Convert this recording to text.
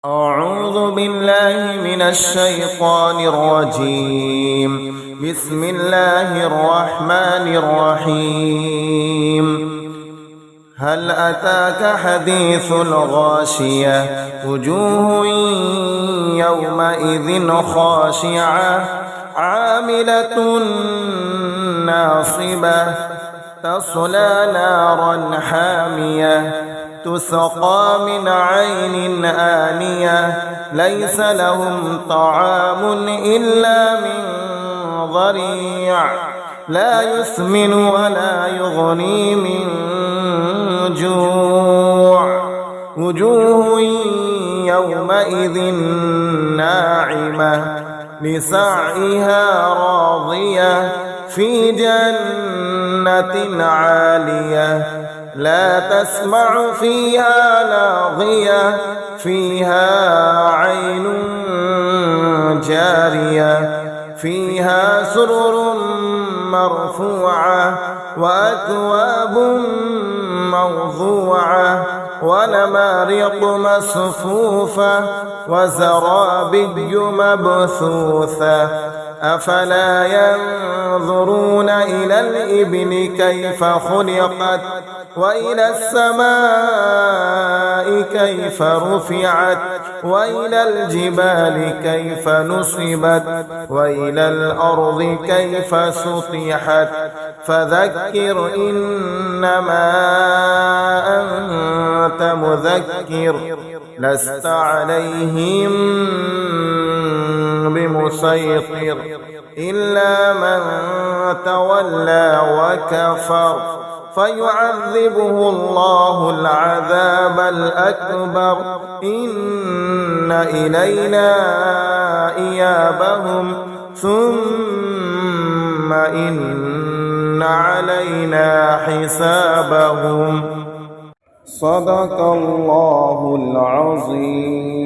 أعوذ بالله من الشيطان الرجيم. بسم الله الرحمن الرحيم. هل أتاك حديث الغاشية؟ وجوه يومئذ خاشعة عاملة ناصبة تصلى نارا حامية تسقى من عين آنية ليس لهم طعام إلا من ضريع لا يسمن ولا يغني من جوع. وجوه يومئذ ناعمة لسعيها راضية في جنة عالية لا تسمع فيها لاغية فيها عين جارية فيها سرر مرفوعة وأكواب موضوعة ونمارق مصفوفة وزرابي مبثوثة. أفلا ينظرون إلى الإبل كيف خلقت وإلى السماء كيف رفعت وإلى الجبال كيف نصبت وإلى الأرض كيف سطحت. فذكر إنما أنت مذكر لست عليهم بمسيطر إلا من تولى وكفر فيعذبه الله العذاب الأكبر. إن إلينا إيابهم ثم إن علينا حسابهم. صدق الله العظيم.